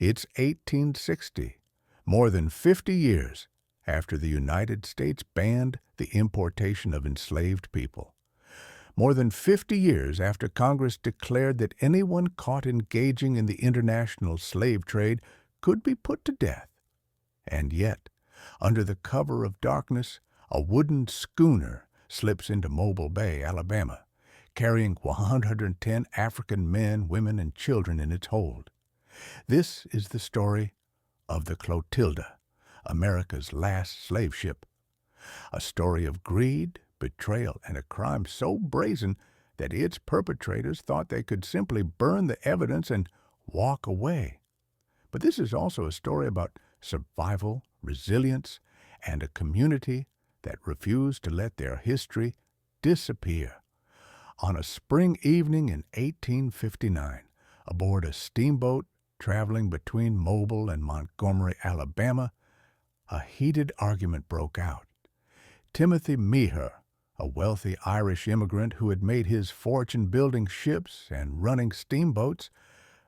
It's 1860, more than 50 years after the United States banned the importation of enslaved people. More than 50 years after Congress declared that anyone caught engaging in the international slave trade could be put to death. And yet, under the cover of darkness, a wooden schooner slips into Mobile Bay, Alabama, carrying 110 African men, women, and children in its hold. This is the story of the Clotilda, America's last slave ship. A story of greed, betrayal, and a crime so brazen that its perpetrators thought they could simply burn the evidence and walk away. But this is also a story about survival, resilience, and a community that refused to let their history disappear. On a spring evening in 1859, aboard a steamboat traveling between Mobile and Montgomery, Alabama, a heated argument broke out. Timothy Meaher, a wealthy Irish immigrant who had made his fortune building ships and running steamboats,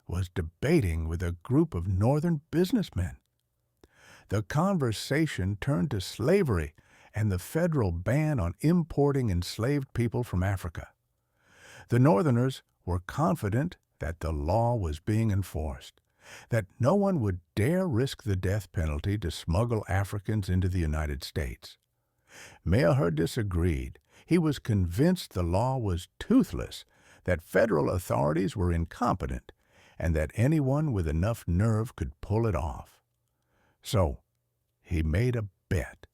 was debating with a group of northern businessmen. The conversation turned to slavery and the federal ban on importing enslaved people from Africa. The Northerners were confident that the law was being enforced, that no one would dare risk the death penalty to smuggle Africans into the United States. Meaher disagreed. He was convinced the law was toothless, that federal authorities were incompetent, and that anyone with enough nerve could pull it off. So, he made a bet.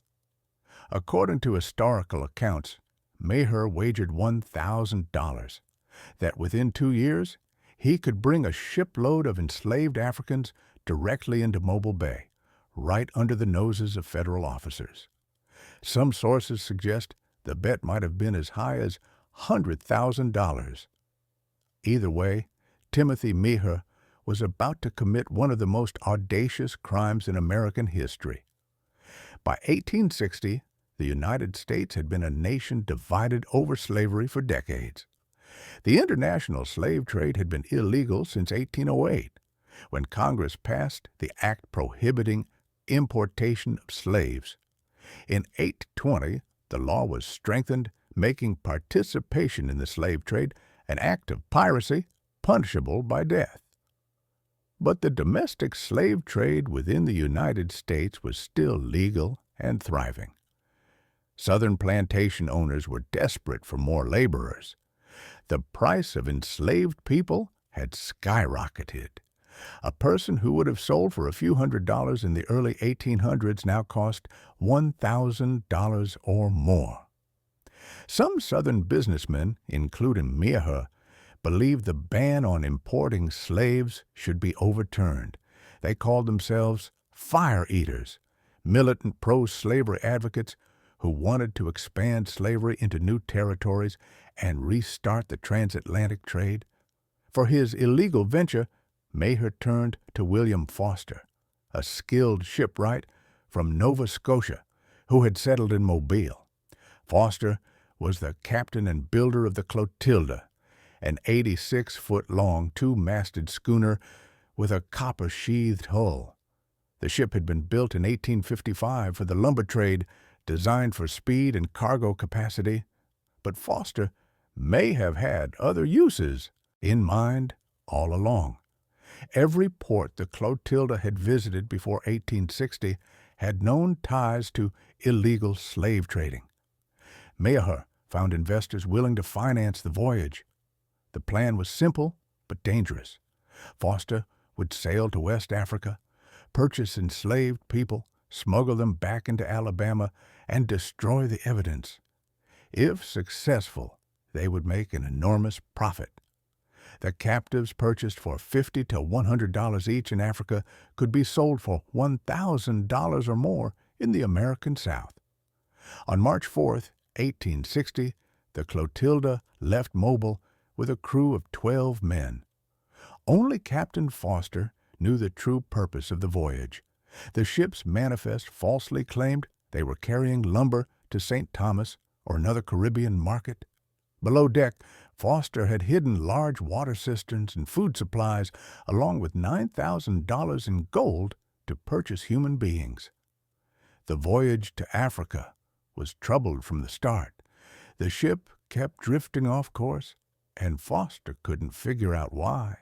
According to historical accounts, Meaher wagered $1,000 that within 2 years he could bring a shipload of enslaved Africans directly into Mobile Bay, right under the noses of federal officers. Some sources suggest the bet might have been as high as $100,000. Either way, Timothy Meaher was about to commit one of the most audacious crimes in American history. By 1860, the United States had been a nation divided over slavery for decades. The international slave trade had been illegal since 1808, when Congress passed the act prohibiting importation of slaves. In 1820, the law was strengthened, making participation in the slave trade an act of piracy punishable by death. But the domestic slave trade within the United States was still legal and thriving. Southern plantation owners were desperate for more laborers. The price of enslaved people had skyrocketed. A person who would have sold for a few $100s in the early 1800s now cost $1,000 or more. Some Southern businessmen, including Meaher, believed the ban on importing slaves should be overturned. They called themselves fire eaters, militant pro-slavery advocates who wanted to expand slavery into new territories and restart the transatlantic trade. For his illegal venture, Meaher turned to William Foster, a skilled shipwright from Nova Scotia who had settled in Mobile. Foster was the captain and builder of the Clotilda, an 86-foot-long, two-masted schooner with a copper-sheathed hull. The ship had been built in 1855 for the lumber trade, designed for speed and cargo capacity, but Foster may have had other uses in mind all along. Every port the Clotilda had visited before 1860 had known ties to illegal slave trading. Meaher found investors willing to finance the voyage. The plan was simple but dangerous. Foster would sail to West Africa, purchase enslaved people, smuggle them back into Alabama, and destroy the evidence. If successful, they would make an enormous profit. The captives purchased for $50 to $100 each in Africa could be sold for $1,000 or more in the American South. On March 4, 1860, the Clotilda left Mobile with a crew of 12 men. Only Captain Foster knew the true purpose of the voyage. The ship's manifest falsely claimed they were carrying lumber to St. Thomas or another Caribbean market. Below deck, Foster had hidden large water cisterns and food supplies, along with $9,000 in gold to purchase human beings. The voyage to Africa was troubled from the start. The ship kept drifting off course, and Foster couldn't figure out why.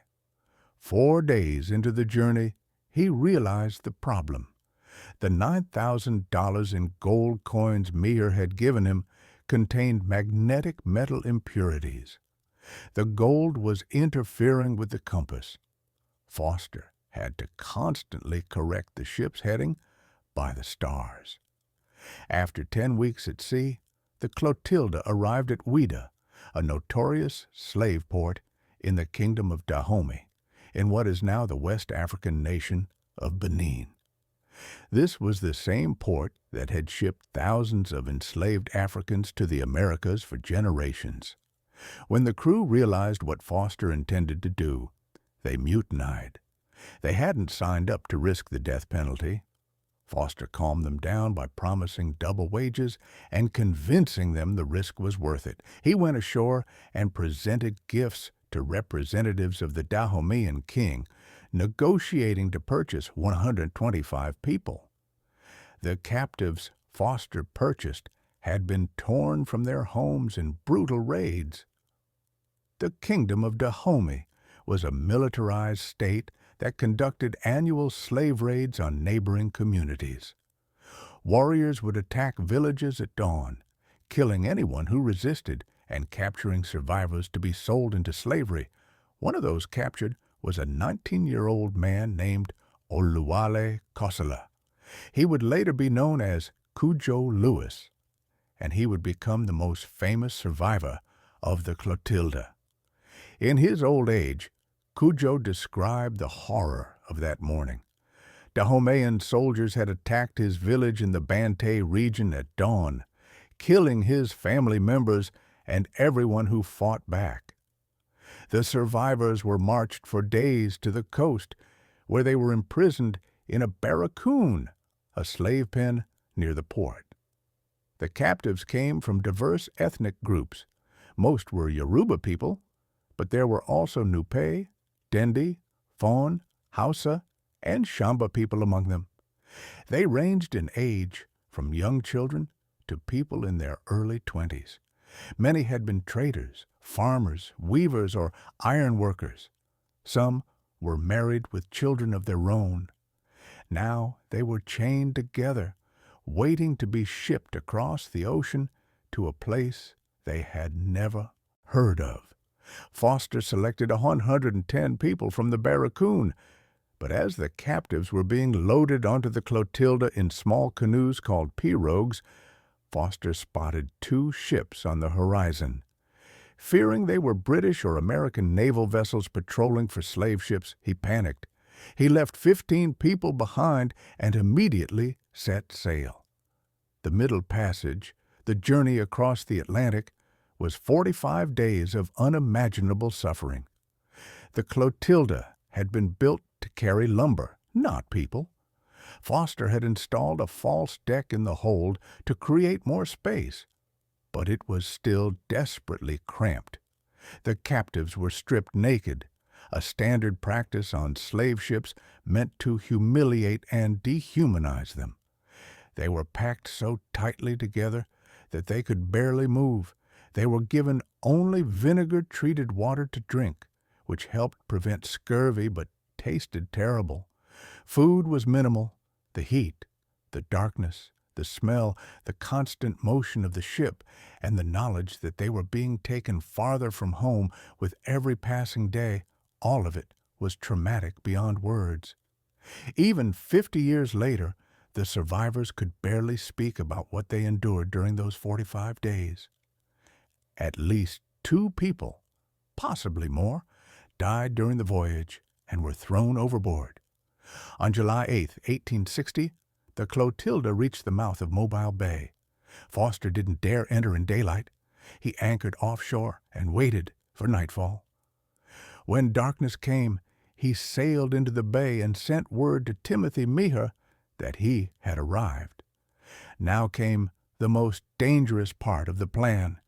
4 days into the journey, he realized the problem. The $9,000 in gold coins Meaher had given him contained magnetic metal impurities. The gold was interfering with the compass. Foster had to constantly correct the ship's heading by the stars. After 10 weeks at sea, the Clotilda arrived at Ouida, a notorious slave port in the Kingdom of Dahomey, in what is now the West African nation of Benin. This was the same port that had shipped thousands of enslaved Africans to the Americas for generations. When the crew realized what Foster intended to do, they mutinied. They hadn't signed up to risk the death penalty. Foster calmed them down by promising double wages and convincing them the risk was worth it. He went ashore and presented gifts to representatives of the Dahomean king, negotiating to purchase 125 people. The captives Foster purchased had been torn from their homes in brutal raids. The Kingdom of Dahomey was a militarized state that conducted annual slave raids on neighboring communities. Warriors would attack villages at dawn, killing anyone who resisted and capturing survivors to be sold into slavery. One of those captured was a 19-year-old man named Oluwale Kosala. He would later be known as Cujo Lewis, and he would become the most famous survivor of the Clotilda. In his old age, Cujo described the horror of that morning. Dahomean soldiers had attacked his village in the Bantay region at dawn, killing his family members and everyone who fought back. The survivors were marched for days to the coast, where they were imprisoned in a barracoon, a slave pen near the port. The captives came from diverse ethnic groups. Most were Yoruba people, but there were also Nupe, Dendi, Fon, Hausa, and Shamba people among them. They ranged in age from young children to people in their early 20s. Many had been traders, farmers, weavers, or iron workers. Some were married with children of their own. Now they were chained together, waiting to be shipped across the ocean to a place they had never heard of. Foster selected 110 people from the barracoon, but as the captives were being loaded onto the Clotilda in small canoes called pirogues, Foster spotted 2 ships on the horizon. Fearing they were British or American naval vessels patrolling for slave ships, he panicked. He left 15 people behind and immediately set sail. The Middle Passage, the journey across the Atlantic, was 45 days of unimaginable suffering. The Clotilda had been built to carry lumber, not people. Foster had installed a false deck in the hold to create more space, but it was still desperately cramped. The captives were stripped naked, a standard practice on slave ships meant to humiliate and dehumanize them. They were packed so tightly together that they could barely move. They were given only vinegar-treated water to drink, which helped prevent scurvy but tasted terrible. Food was minimal. The heat, the darkness, the smell, the constant motion of the ship, and the knowledge that they were being taken farther from home with every passing day, all of it was traumatic beyond words. Even 50 years later, the survivors could barely speak about what they endured during those 45 days. At least 2 people, possibly more, died during the voyage and were thrown overboard. On July 8, 1860, the Clotilda reached the mouth of Mobile Bay. Foster didn't dare enter in daylight. He anchored offshore and waited for nightfall. When darkness came, he sailed into the bay and sent word to Timothy Meaher that he had arrived. Now came the most dangerous part of the plan.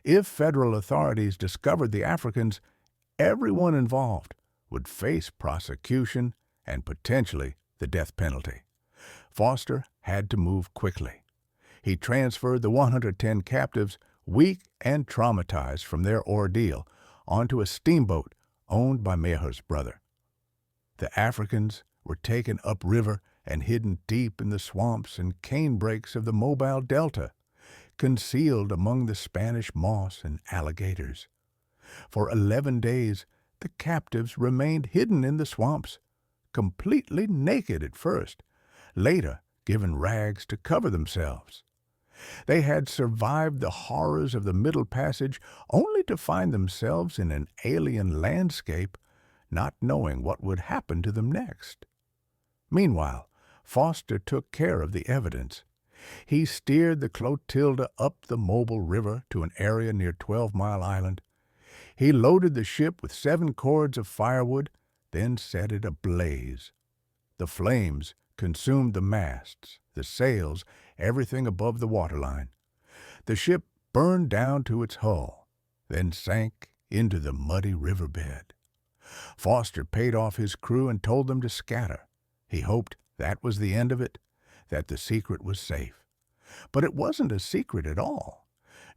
If federal authorities discovered the Africans, everyone involved would face prosecution and potentially the death penalty. Foster had to move quickly. He transferred the 110 captives, weak and traumatized from their ordeal, onto a steamboat owned by Meaher's brother. The Africans were taken upriver and hidden deep in the swamps and canebrakes of the Mobile Delta, concealed among the Spanish moss and alligators. For 11 days, the captives remained hidden in the swamps, completely naked at first, later given rags to cover themselves. They had survived the horrors of the Middle Passage only to find themselves in an alien landscape, not knowing what would happen to them next. Meanwhile, Foster took care of the evidence. He steered the Clotilda up the Mobile River to an area near 12 Mile Island. He loaded the ship with 7 cords of firewood, then set it ablaze. The flames consumed the masts, the sails, everything above the waterline. The ship burned down to its hull, then sank into the muddy riverbed. Foster paid off his crew and told them to scatter. He hoped that was the end of it, that the secret was safe. But it wasn't a secret at all.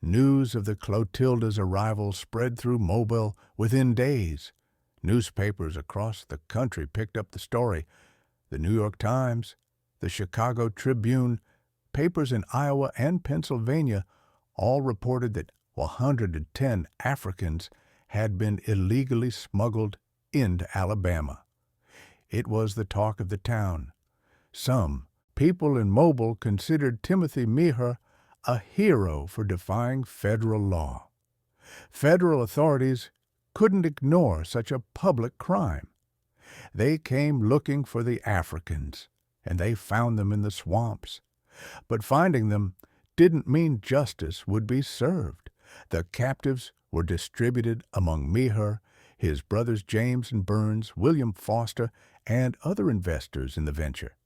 News of the Clotilda's arrival spread through Mobile within days. Newspapers across the country picked up the story. The New York Times, the Chicago Tribune, papers in Iowa and Pennsylvania all reported that 110 Africans had been illegally smuggled into Alabama. It was the talk of the town. Some people in Mobile considered Timothy Meaher a hero for defying federal law. Federal authorities couldn't ignore such a public crime. They came looking for the Africans, and they found them in the swamps. But finding them didn't mean justice would be served. The captives were distributed among Meaher, his brothers James and Burns, William Foster, and other investors in the venture.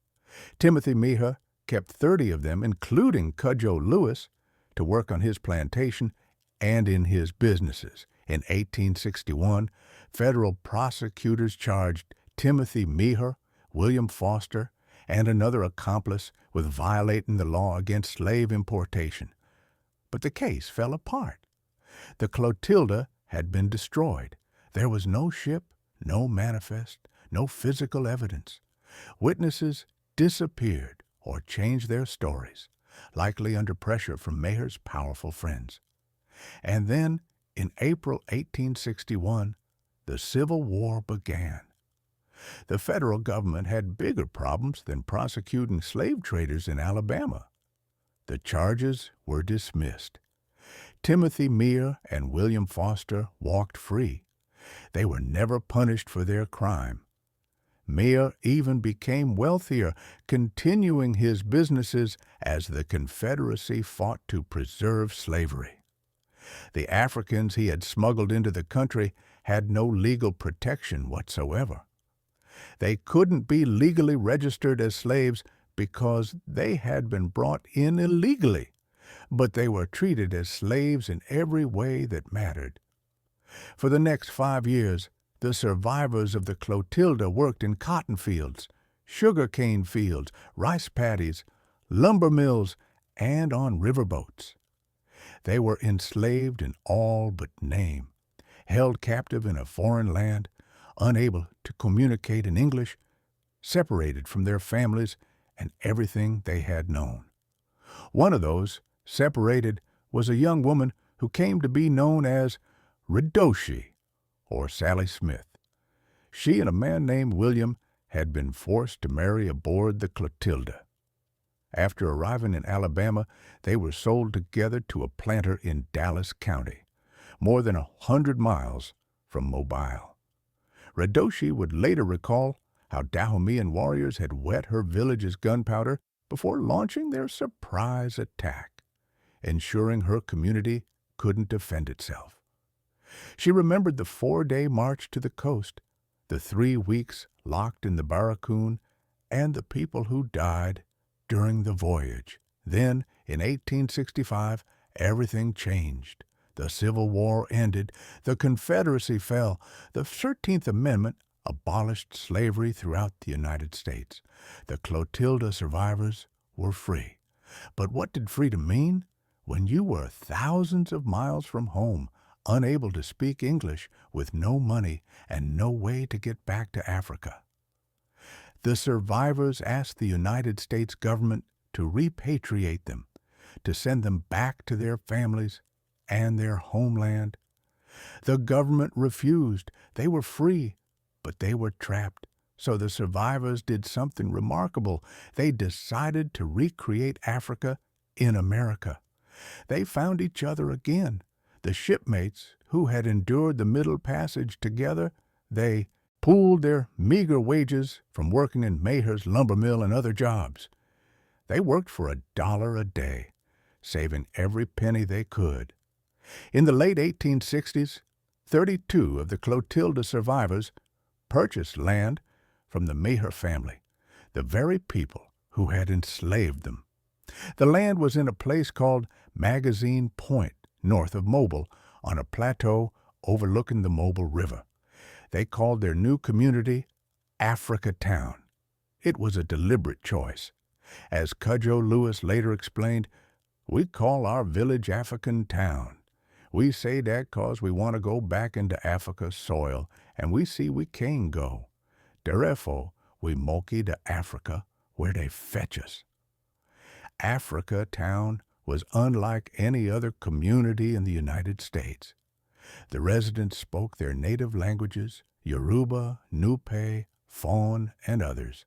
Timothy Meaher kept 30 of them, including Cudjoe Lewis, to work on his plantation and in his businesses. In 1861, federal prosecutors charged Timothy Meaher, William Foster, and another accomplice with violating the law against slave importation. But the case fell apart. The Clotilda had been destroyed. There was no ship, no manifest, no physical evidence. Witnesses disappeared or changed their stories, likely under pressure from Meaher's powerful friends. And then, in April 1861, the Civil War began. The federal government had bigger problems than prosecuting slave traders in Alabama. The charges were dismissed. Timothy Meaher and William Foster walked free. They were never punished for their crime. Meaher even became wealthier, continuing his businesses as the Confederacy fought to preserve slavery. The Africans he had smuggled into the country had no legal protection whatsoever. They couldn't be legally registered as slaves because they had been brought in illegally, but they were treated as slaves in every way that mattered. For the next 5 years, the survivors of the Clotilda worked in cotton fields, sugar-cane fields, rice paddies, lumber mills, and on riverboats. They were enslaved in all but name, held captive in a foreign land, unable to communicate in English, separated from their families and everything they had known. One of those, separated, was a young woman who came to be known as Redoshi, or Sally Smith. She and a man named William had been forced to marry aboard the Clotilda. After arriving in Alabama, they were sold together to a planter in Dallas County, more than 100 miles from Mobile. Redoshi would later recall how Dahomean warriors had wet her village's gunpowder before launching their surprise attack, ensuring her community couldn't defend itself. She remembered the 4-day march to the coast, the 3 weeks locked in the barracoon, and the people who died during the voyage. Then, in 1865, everything changed. The Civil War ended, the Confederacy fell, the 13th Amendment abolished slavery throughout the United States. The Clotilda survivors were free. But what did freedom mean? When you were thousands of miles from home, unable to speak English, with no money and no way to get back to Africa. The survivors asked the United States government to repatriate them, to send them back to their families and their homeland. The government refused. They were free, but they were trapped. So the survivors did something remarkable. They decided to recreate Africa in America. They found each other again. The shipmates who had endured the Middle Passage together, they pooled their meager wages from working in Meaher's lumber mill and other jobs. They worked for $1 a day, saving every penny they could. In the late 1860s, 32 of the Clotilda survivors purchased land from the Meaher family, the very people who had enslaved them. The land was in a place called Magazine Point, north of Mobile, on a plateau overlooking the Mobile River. They called their new community Africatown. It was a deliberate choice. As Cudjoe Lewis later explained, "We call our village Africatown. We say that 'cause we want to go back into Africa's soil, and we see we can go. Therefore, we monkey to Africa where they fetch us." Africatown was unlike any other community in the United States. The residents spoke their native languages, Yoruba, Nupe, Fon, and others.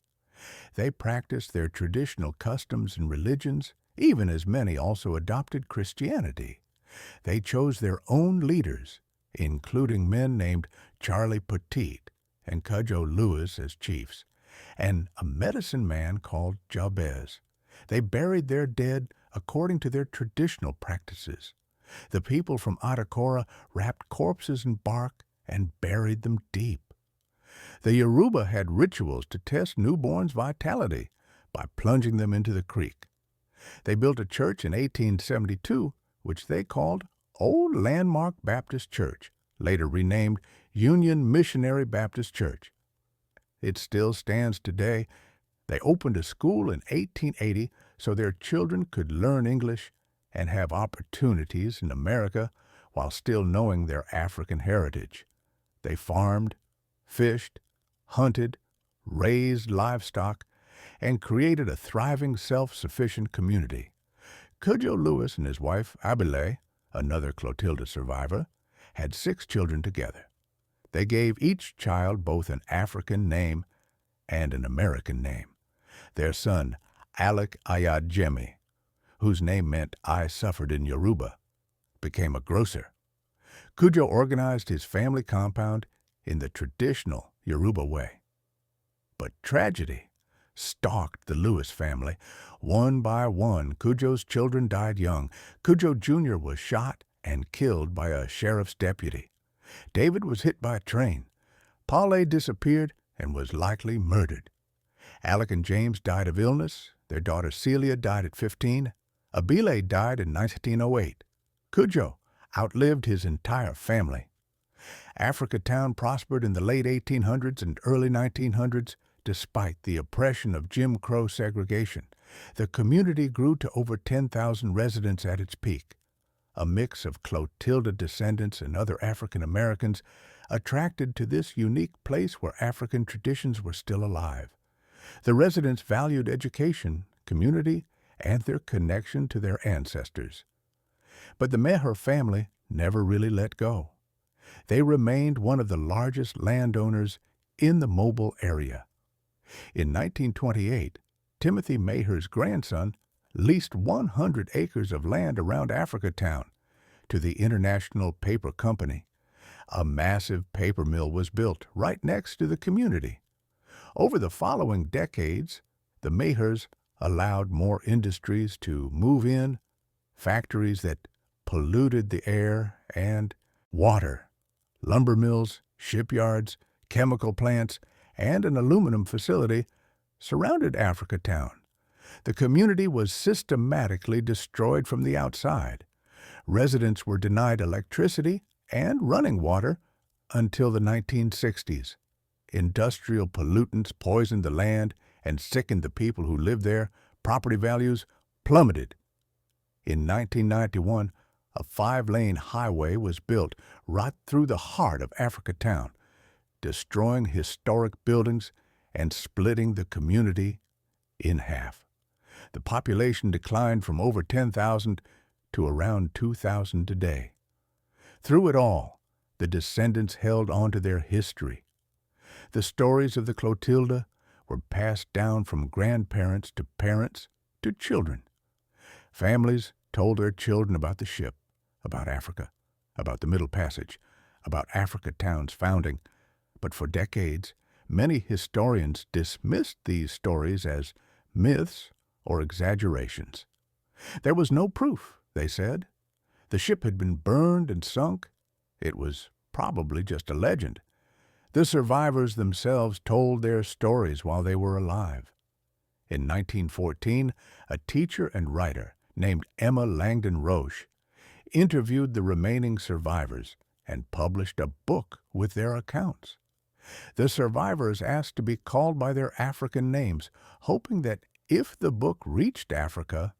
They practiced their traditional customs and religions, even as many also adopted Christianity. They chose their own leaders, including men named Charlie Petite and Cudjoe Lewis as chiefs, and a medicine man called Jabez. They buried their dead according to their traditional practices. The people from Atacora wrapped corpses in bark and buried them deep. The Yoruba had rituals to test newborns' vitality by plunging them into the creek. They built a church in 1872, which they called Old Landmark Baptist Church, later renamed Union Missionary Baptist Church. It still stands today. They opened a school in 1880 so their children could learn English and have opportunities in America while still knowing their African heritage. They farmed, fished, hunted, raised livestock, and created a thriving, self-sufficient community. Cudjoe Lewis and his wife, Abele, another Clotilda survivor, had 6 children together. They gave each child both an African name and an American name. Their son, Alec Ayadjemi, whose name meant "I suffered" in Yoruba, became a grocer. Cudjoe organized his family compound in the traditional Yoruba way. But tragedy stalked the Lewis family. One by one, Cudjoe's children died young. Cudjoe Jr. was shot and killed by a sheriff's deputy. David was hit by a train. Paulé disappeared and was likely murdered. Alec and James died of illness. Their daughter Celia died at 15. Abele died in 1908. Cudjoe outlived his entire family. Africatown prospered in the late 1800s and early 1900s despite the oppression of Jim Crow segregation. The community grew to over 10,000 residents at its peak. A mix of Clotilda descendants and other African Americans attracted to this unique place where African traditions were still alive. The residents valued education, community, and their connection to their ancestors. But the Meaher family never really let go. They remained one of the largest landowners in the Mobile area. In 1928, Timothy Meaher's grandson leased 100 acres of land around Africatown to the International Paper Company. A massive paper mill was built right next to the community. Over the following decades, the Meahers allowed more industries to move in, factories that polluted the air and water, lumber mills, shipyards, chemical plants, and an aluminum facility surrounded Africatown. The community was systematically destroyed from the outside. Residents were denied electricity and running water until the 1960s. Industrial pollutants poisoned the land and sickened the people who lived there. Property values plummeted. In 1991, a 5-lane highway was built right through the heart of Africatown, destroying historic buildings and splitting the community in half. The population declined from over 10,000 to around 2,000 today. Through it all, the descendants held on to their history. The stories of the Clotilda were passed down from grandparents to parents to children. Families told their children about the ship, about Africa, about the Middle Passage, about Africatown's founding. But for decades, many historians dismissed these stories as myths or exaggerations. There was no proof, they said. The ship had been burned and sunk. It was probably just a legend. The survivors themselves told their stories while they were alive. In 1914, a teacher and writer named Emma Langdon Roche interviewed the remaining survivors and published a book with their accounts. The survivors asked to be called by their African names, hoping that if the book reached Africa,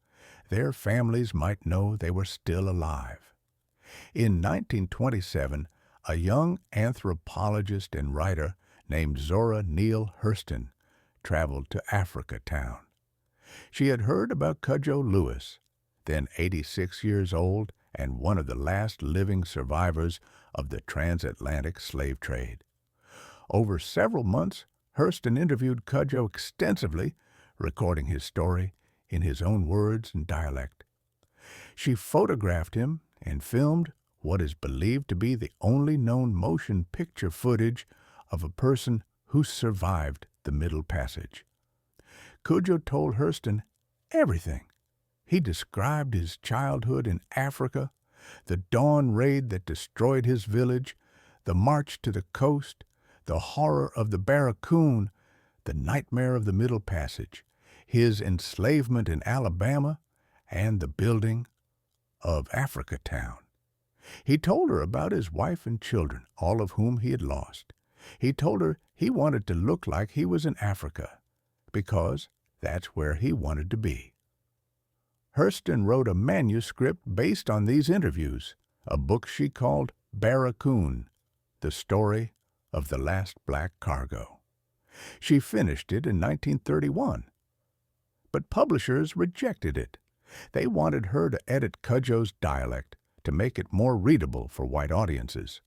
their families might know they were still alive. In 1927, a young anthropologist and writer named Zora Neale Hurston traveled to Africatown. She had heard about Cudjoe Lewis, then 86 years old and one of the last living survivors of the transatlantic slave trade. Over several months, Hurston interviewed Cudjoe extensively, recording his story in his own words and dialect. She photographed him and filmed what is believed to be the only known motion picture footage of a person who survived the Middle Passage. Cudjoe told Hurston everything. He described his childhood in Africa, the dawn raid that destroyed his village, the march to the coast, the horror of the barracoon, the nightmare of the Middle Passage, his enslavement in Alabama, and the building of Africatown. He told her about his wife and children, all of whom he had lost. He told her he wanted to look like he was in Africa, because that's where he wanted to be. Hurston wrote a manuscript based on these interviews, a book she called Barracoon, the story of the last black cargo. She finished it in 1931. But publishers rejected it. They wanted her to edit Cudjoe's dialect to make it more readable for white audiences.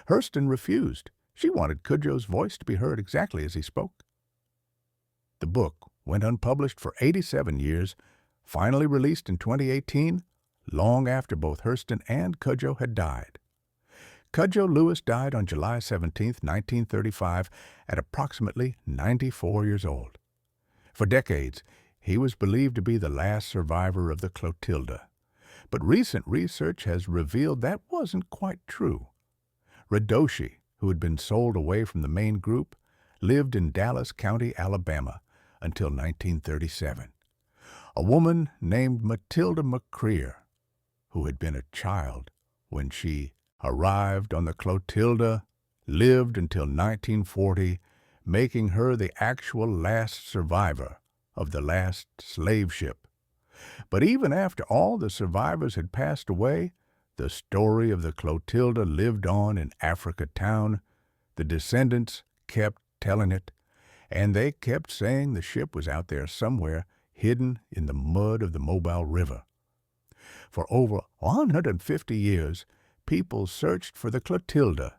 Hurston refused. She wanted Cudjoe's voice to be heard exactly as he spoke. The book went unpublished for 87 years, finally released in 2018, long after both Hurston and Cudjoe had died. Cudjoe Lewis died on July 17, 1935, at approximately 94 years old. For decades, he was believed to be the last survivor of the Clotilda. But recent research has revealed that wasn't quite true. Radoshi, who had been sold away from the main group, lived in Dallas County, Alabama, until 1937. A woman named Matilda McCreer, who had been a child when she arrived on the Clotilda, lived until 1940, making her the actual last survivor of the last slave ship. But even after all the survivors had passed away, the story of the Clotilda lived on in Africatown. The descendants kept telling it, and they kept saying the ship was out there somewhere, hidden in the mud of the Mobile River. For over 150 years, people searched for the Clotilda.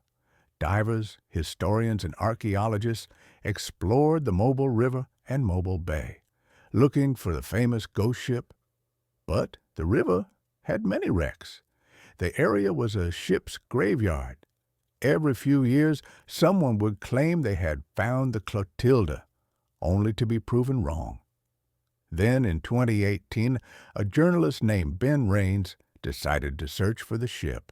Divers, historians, and archaeologists explored the Mobile River and Mobile Bay, looking for the famous ghost ship. But the river had many wrecks. The area was a ship's graveyard. Every few years, someone would claim they had found the Clotilda, only to be proven wrong. Then, in 2018, a journalist named Ben Raines decided to search for the ship.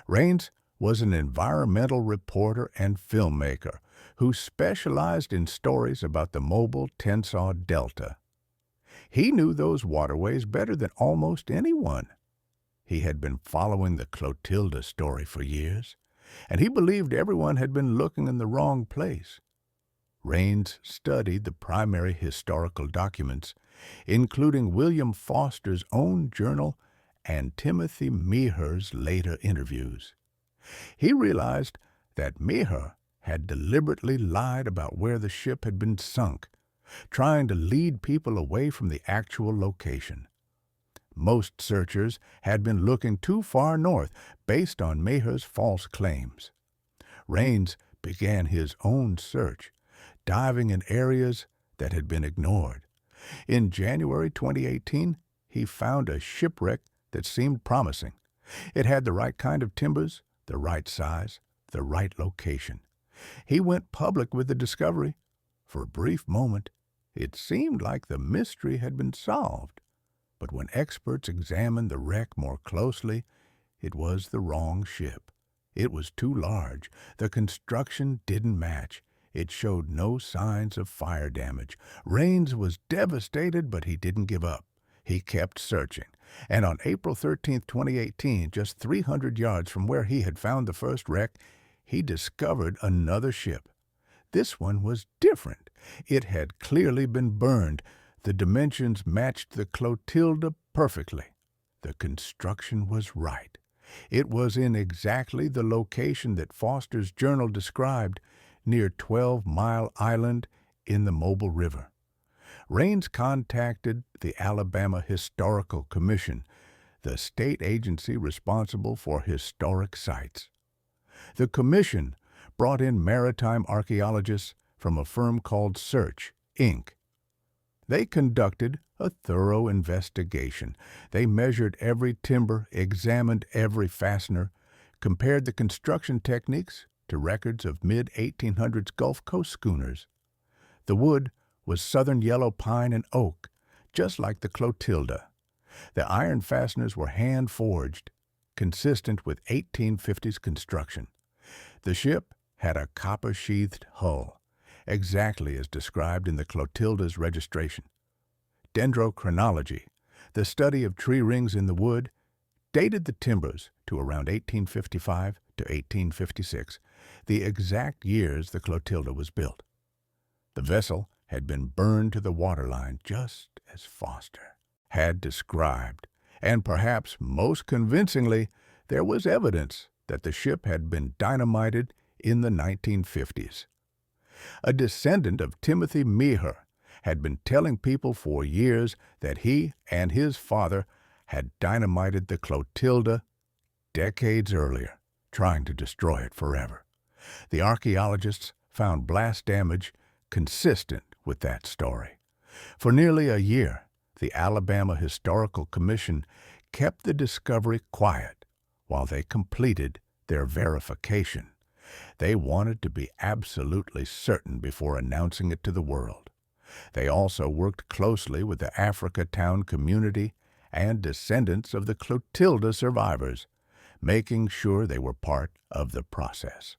Raines was an environmental reporter and filmmaker who specialized in stories about the Mobile Tensaw Delta. He knew those waterways better than almost anyone. He had been following the Clotilda story for years, and he believed everyone had been looking in the wrong place. Raines studied the primary historical documents, including William Foster's own journal and Timothy Meaher's later interviews. He realized that Meaher had deliberately lied about where the ship had been sunk, trying to lead people away from the actual location. Most searchers had been looking too far north based on Meaher's false claims. Raines began his own search, diving in areas that had been ignored. In January 2018, he found a shipwreck that seemed promising. It had the right kind of timbers, the right size, the right location. He went public with the discovery. For a brief moment, it seemed like the mystery had been solved. But when experts examined the wreck more closely, it was the wrong ship. It was too large. The construction didn't match. It showed no signs of fire damage. Raines was devastated, but he didn't give up. He kept searching. And on April 13, 2018, just 300 yards from where he had found the first wreck, he discovered another ship. This one was different. It had clearly been burned. The dimensions matched the Clotilda perfectly. The construction was right. It was in exactly the location that Foster's journal described, near 12 Mile Island in the Mobile River. Raines contacted the Alabama Historical Commission, the state agency responsible for historic sites. The commission brought in maritime archaeologists from a firm called Search, Inc. They conducted a thorough investigation. They measured every timber, examined every fastener, compared the construction techniques to records of mid-1800s Gulf Coast schooners. The wood was southern yellow pine and oak, just like the Clotilda. The iron fasteners were hand-forged, consistent with 1850s construction. The ship had a copper-sheathed hull, exactly as described in the Clotilda's registration. Dendrochronology, the study of tree rings in the wood, dated the timbers to around 1855 to 1856, the exact years the Clotilda was built. The vessel had been burned to the waterline just as Foster had described, and perhaps most convincingly, there was evidence that the ship had been dynamited in the 1950s. A descendant of Timothy Meaher had been telling people for years that he and his father had dynamited the Clotilda decades earlier, trying to destroy it forever. The archaeologists found blast damage consistent with that story. For nearly a year, the Alabama Historical Commission kept the discovery quiet while they completed their verification. They wanted to be absolutely certain before announcing it to the world. They also worked closely with the Africatown community and descendants of the Clotilda survivors, making sure they were part of the process.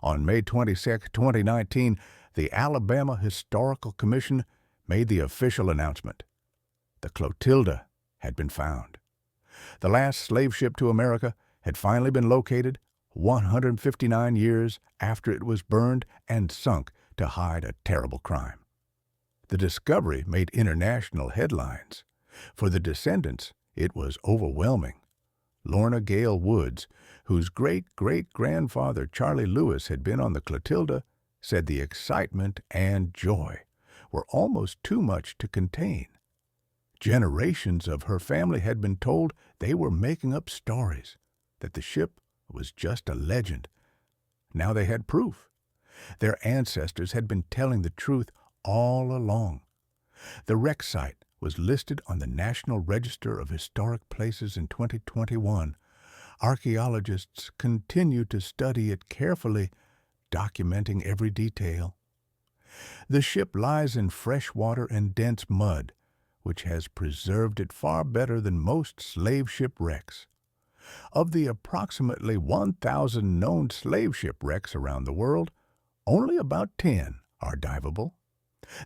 On May 26, 2019, the Alabama Historical Commission made the official announcement. The Clotilda had been found. The last slave ship to America had finally been located 159 years after it was burned and sunk to hide a terrible crime. The discovery made international headlines. For the descendants, it was overwhelming. Lorna Gale Woods, whose great-great-grandfather Charlie Lewis had been on the Clotilda, said the excitement and joy were almost too much to contain. Generations of her family had been told they were making up stories, that the ship was just a legend. Now they had proof. Their ancestors had been telling the truth all along. The wreck site was listed on the National Register of Historic Places in 2021. Archaeologists continue to study it carefully, documenting every detail. The ship lies in fresh water and dense mud, which has preserved it far better than most slave ship wrecks. Of the approximately 1,000 known slave ship wrecks around the world, only about 10 are diveable.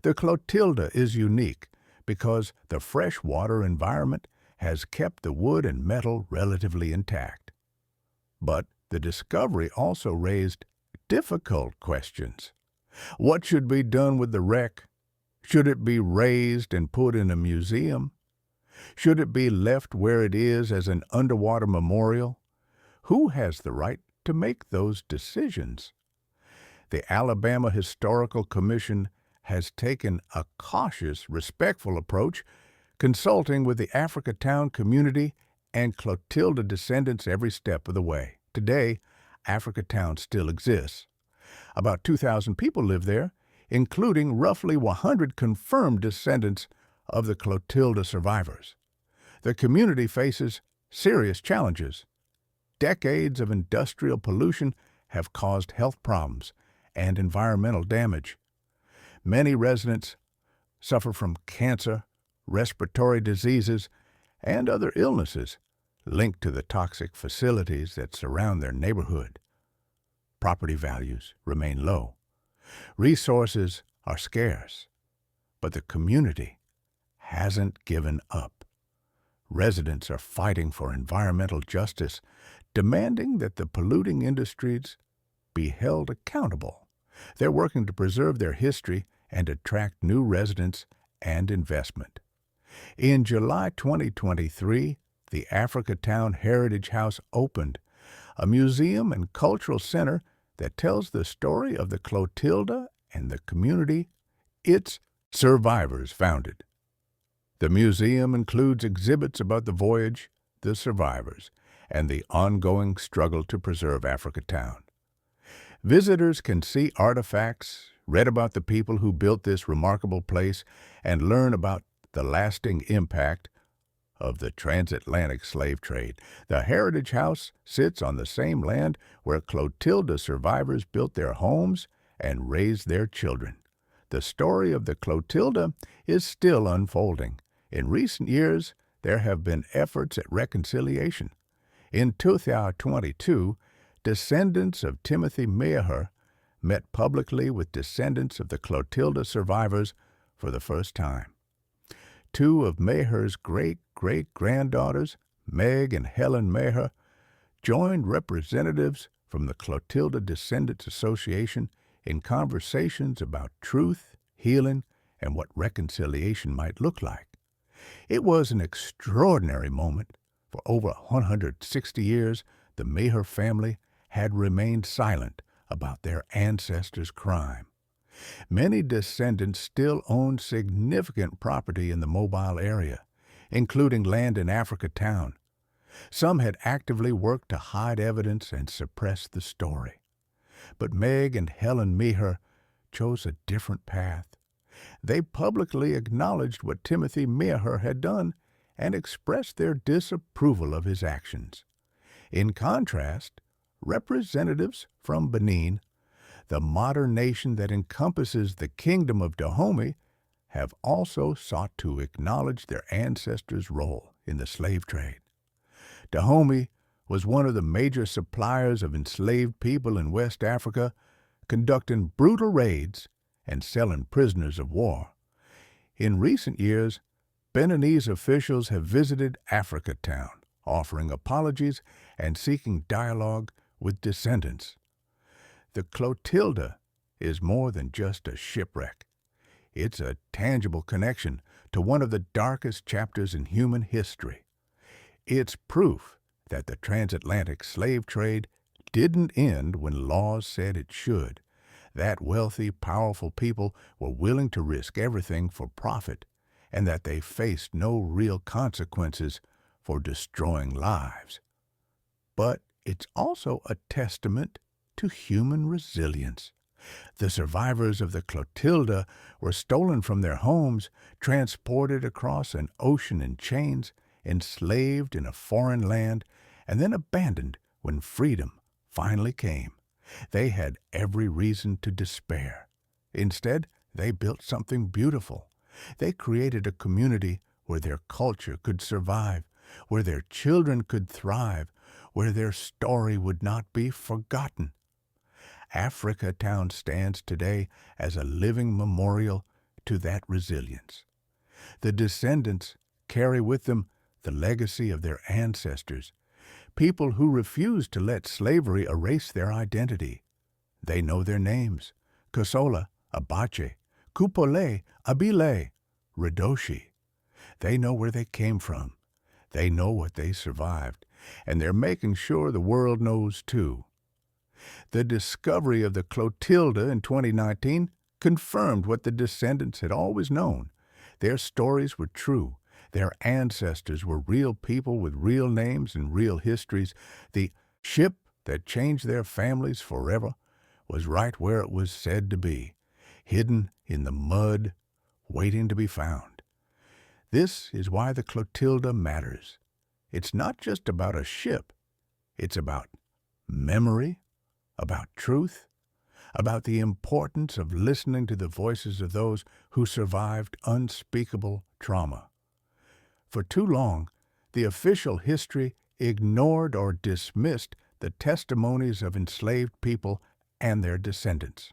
The Clotilda is unique because the freshwater environment has kept the wood and metal relatively intact. But the discovery also raised difficult questions. What should be done with the wreck? Should it be raised and put in a museum? Should it be left where it is as an underwater memorial? Who has the right to make those decisions? The Alabama Historical Commission has taken a cautious, respectful approach, consulting with the Africatown community and Clotilda descendants every step of the way. Today, Africatown still exists. About 2,000 people live there, including roughly 100 confirmed descendants of the Clotilda survivors. The community faces serious challenges. Decades of industrial pollution have caused health problems and environmental damage. Many residents suffer from cancer, respiratory diseases, and other illnesses linked to the toxic facilities that surround their neighborhood. Property values remain low. Resources are scarce, but the community hasn't given up. Residents are fighting for environmental justice, demanding that the polluting industries be held accountable. They're working to preserve their history and attract new residents and investment. In July 2023, the Africatown Heritage House opened, a museum and cultural center that tells the story of the Clotilda and the community its survivors founded. The museum includes exhibits about the voyage, the survivors, and the ongoing struggle to preserve Africatown. Visitors can see artifacts, read about the people who built this remarkable place, and learn about the lasting impact of the transatlantic slave trade. The Heritage House sits on the same land where Clotilda survivors built their homes and raised their children. The story of the Clotilda is still unfolding. In recent years, there have been efforts at reconciliation. In 2022, descendants of Timothy Meaher met publicly with descendants of the Clotilda survivors for the first time. Two of Meaher's great-great-granddaughters, Meg and Helen Meaher, joined representatives from the Clotilda Descendants Association in conversations about truth, healing, and what reconciliation might look like. It was an extraordinary moment. For over 160 years, the Meaher family had remained silent about their ancestors' crime. Many descendants still own significant property in the Mobile area, including land in Africatown. Some had actively worked to hide evidence and suppress the story. But Meg and Helen Meaher chose a different path. They publicly acknowledged what Timothy Meaher had done and expressed their disapproval of his actions. In contrast, representatives from Benin, the modern nation that encompasses the kingdom of Dahomey, have also sought to acknowledge their ancestors' role in the slave trade. Dahomey was one of the major suppliers of enslaved people in West Africa, conducting brutal raids and selling prisoners of war. In recent years, Beninese officials have visited Africatown, offering apologies and seeking dialogue with descendants. The Clotilda is more than just a shipwreck. It's a tangible connection to one of the darkest chapters in human history. It's proof that the transatlantic slave trade didn't end when laws said it should, that wealthy, powerful people were willing to risk everything for profit, and that they faced no real consequences for destroying lives. But it's also a testament to human resilience. The survivors of the Clotilda were stolen from their homes, transported across an ocean in chains, enslaved in a foreign land, and then abandoned when freedom finally came. They had every reason to despair. Instead, they built something beautiful. They created a community where their culture could survive, where their children could thrive, where their story would not be forgotten. Africatown stands today as a living memorial to that resilience. The descendants carry with them the legacy of their ancestors, people who refused to let slavery erase their identity. They know their names: Kosola, Abache, Kupole, Abile, Redoshi. They know where they came from. They know what they survived, and they're making sure the world knows too. The discovery of the Clotilda in 2019 confirmed what the descendants had always known. Their stories were true. Their ancestors were real people with real names and real histories. The ship that changed their families forever was right where it was said to be, hidden in the mud, waiting to be found. This is why the Clotilda matters. It's not just about a ship. It's about memory, about truth, about the importance of listening to the voices of those who survived unspeakable trauma. For too long, the official history ignored or dismissed the testimonies of enslaved people and their descendants.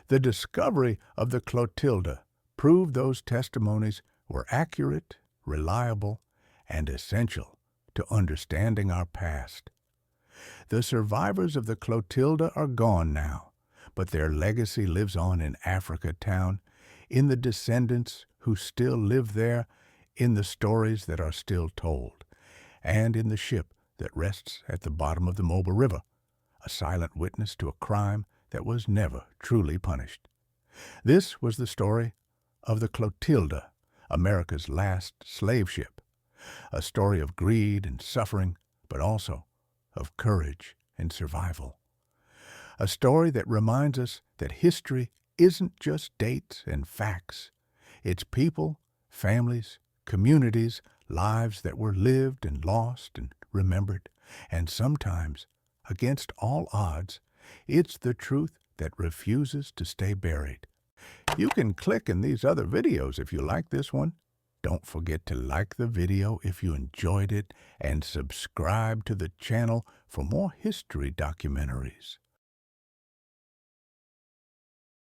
The discovery of the Clotilda proved those testimonies were accurate, reliable, and essential to understanding our past. The survivors of the Clotilda are gone now, but their legacy lives on in Africatown, in the descendants who still live there, in the stories that are still told, and in the ship that rests at the bottom of the Mobile River, a silent witness to a crime that was never truly punished. This was the story of the Clotilda, America's last slave ship, a story of greed and suffering, but also of courage and survival. A story that reminds us that history isn't just dates and facts. It's people, families, communities, lives that were lived and lost and remembered. And sometimes, against all odds, it's the truth that refuses to stay buried. You can click in these other videos if you like this one. Don't forget to like the video if you enjoyed it and subscribe to the channel for more history documentaries.